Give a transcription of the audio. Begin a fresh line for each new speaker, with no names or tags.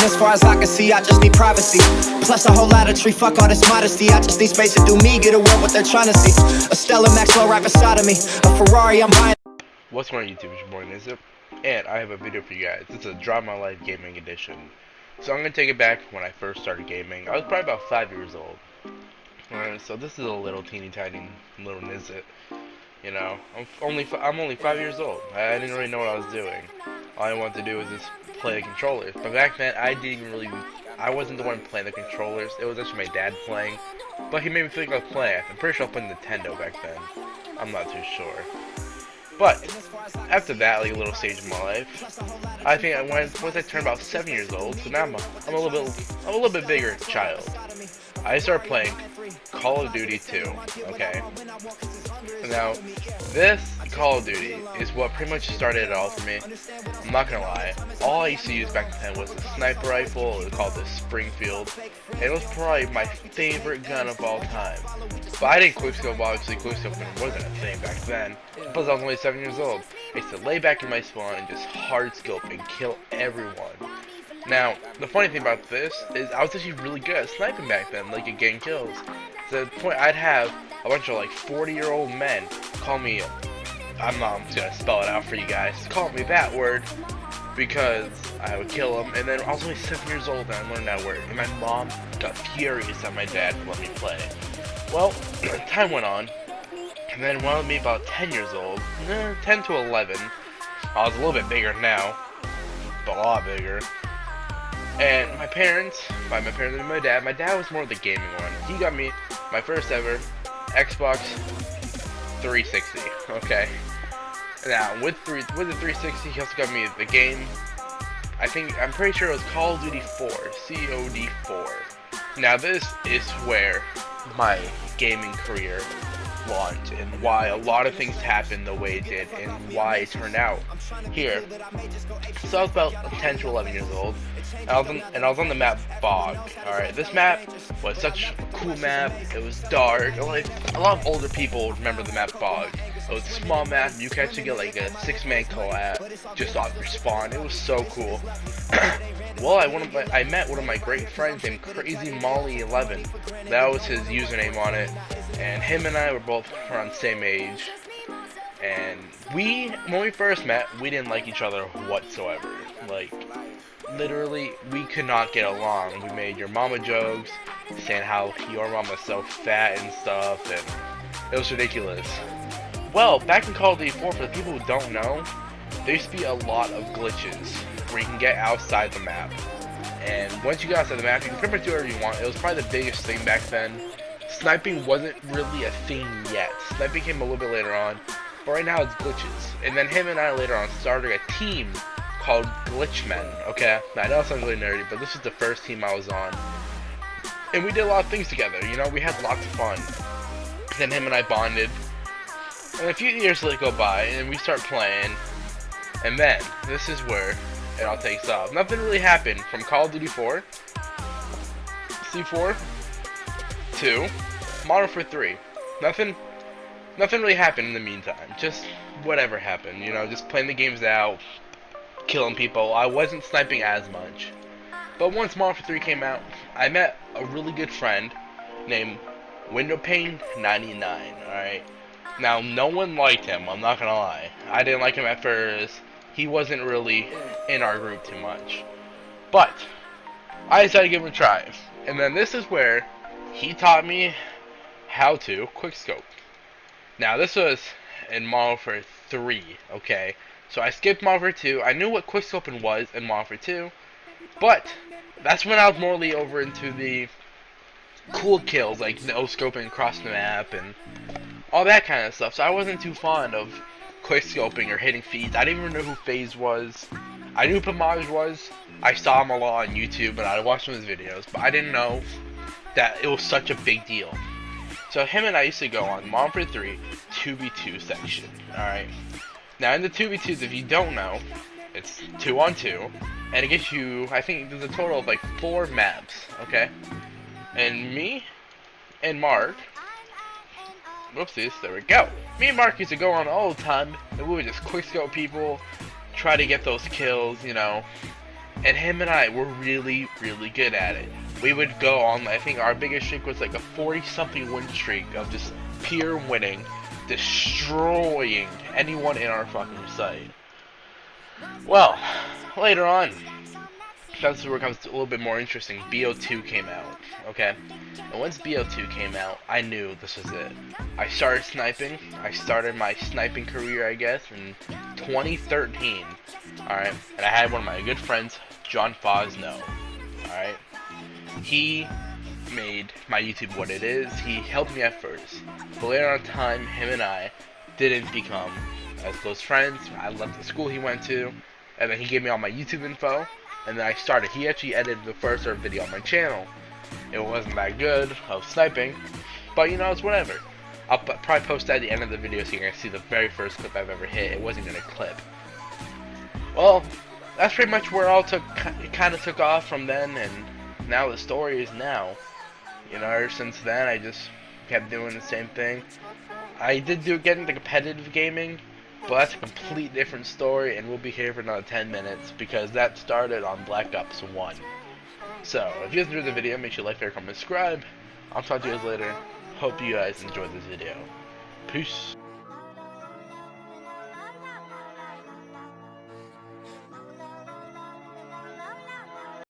as far as I can see, I just need privacy. Plus a whole lot of tree, fuck all this modesty. I just need space to do me, get away what they're trying to see. A Stella Maxwell right beside of me, a Ferrari I'm buying.
What's going on YouTube, it's your boy Nizip, and I have a video for you guys. It's a Draw My Life Gaming Edition. So I'm going to take it back when I first started gaming. I was probably about 5 years old. So this is a little teeny tiny little Nizip. You know, I'm only 5 years old. I didn't really know what I was doing. All I wanted to do was just play the controllers. But back then, I wasn't the one playing the controllers. It was actually my dad playing. But he made me feel like I was playing. I'm pretty sure I played Nintendo back then. I'm not too sure. But after that, like a little stage of my life, I think once I turned about 7 years old, so now I'm a little bit bigger child. I started playing Call of Duty 2. Okay. Now, this Call of Duty is what pretty much started it all for me. I'm not gonna lie. All I used to use back then was a sniper rifle. It was called the Springfield. And it was probably my favorite gun of all time. But I didn't quickscope, obviously. Quickscoping wasn't a thing back then. Plus, I was only 7 years old. I used to lay back in my spawn and just hard scope and kill everyone. Now, the funny thing about this is I was actually really good at sniping back then, like at getting kills. To the point I'd have a bunch of like 40-year-old men call me, I'm just gonna spell it out for you guys, call me that word, because I would kill them. And then I was only 7 years old and I learned that word. And my mom got furious at my dad for letting me play. Well, time went on, and then when I was about 10 years old, 10 to 11, I was a little bit bigger now, but a lot bigger. And my parents, by my parents and my dad was more of the gaming one. He got me my first ever Xbox 360. Okay. Now with the 360, he also got me the game. I'm pretty sure it was Call of Duty 4, COD 4. Now this is where my gaming career launched and why a lot of things happened the way it did and why it turned out here. So I was about 10 to 11 years old, and I was on the map Bog. Alright, this map was such a cool map. It was dark. Like, a lot of older people remember the map Bog. It was a small map. You could actually get like a 6-man collab just off your spawn. It was so cool. Well, I met one of my great friends named Crazy Molly 11. That was his username on it. And him and I were both around the same age. And when we first met, we didn't like each other whatsoever. Like, literally, we could not get along. We made your mama jokes, saying how your mama's so fat and stuff, and it was ridiculous. Well, back in Call of Duty 4, for the people who don't know, there used to be a lot of glitches where you can get outside the map. And once you get outside the map, you can pretty much do whatever you want. It was probably the biggest thing back then. Sniping wasn't really a thing yet. Sniping came a little bit later on, but right now it's glitches. And then him and I later on started a team called Glitchmen, okay? Now, I know it sounds really nerdy, but this is the first team I was on. And we did a lot of things together, you know? We had lots of fun. Then him and I bonded. And a few years let go by, and we start playing. And then, this is where it all takes off. Nothing really happened from Call of Duty 4, C4, 2, Modern Warfare 3. Nothing really happened in the meantime. Just whatever happened, you know, just playing the games out, killing people. I wasn't sniping as much. But once Modern Warfare 3 came out, I met a really good friend named Windowpane99, alright? Now, no one liked him, I'm not gonna lie. I didn't like him at first. He wasn't really in our group too much. But I decided to give him a try. And then this is where he taught me how to quickscope. Now, this was in Modern Warfare 3, okay? So I skipped Modern Warfare 2. I knew what quickscoping was in Modern Warfare 2, but that's when I was morely over into the cool kills, like no-scoping across the map and all that kind of stuff. So I wasn't too fond of quickscoping or hitting feeds. I didn't even know who FaZe was. I knew who Pamaj was. I saw him a lot on YouTube, and I watched some of his videos, but I didn't know that it was such a big deal. So him and I used to go on Modern Warfare 3 2v2 section, alright? Now in the 2v2s, if you don't know, it's 2-on-2, and it gets you, I think there's a total of like 4 maps, okay? And me and Mark, whoopsies, there we go. Me and Mark used to go on all the time, and we would just quickscope people, try to get those kills, you know. and him and I were really, really good at it. We would go on, I think our biggest streak was like a 40-something win streak of just pure winning, destroying anyone in our fucking site. Well, later on, that's where it becomes a little bit more interesting. BO2 came out, okay? And once BO2 came out, I knew this was it. I started sniping. I started my sniping career, I guess, in 2013. Alright? And I had one of my good friends, John Fosno. Alright? He made my YouTube what it is. He helped me at first. But later on in time, him and I didn't become as close friends. I left the school he went to. And then he gave me all my YouTube info. And then I started. He actually edited the first ever video on my channel. It wasn't that good of sniping, but you know, it's whatever. I'll probably post that at the end of the video so you can see the very first clip I've ever hit. It wasn't even a clip. Well, that's pretty much where it kind of took off from then, and now the story is now. You know, ever since then, I just kept doing the same thing. I did get into competitive gaming, but that's a complete different story, and we'll be here for another 10 minutes because that started on Black Ops 1. So, if you guys enjoyed the video, make sure you like, favorite, comment, subscribe. I'll talk to you guys later. Hope you guys enjoyed this video. Peace.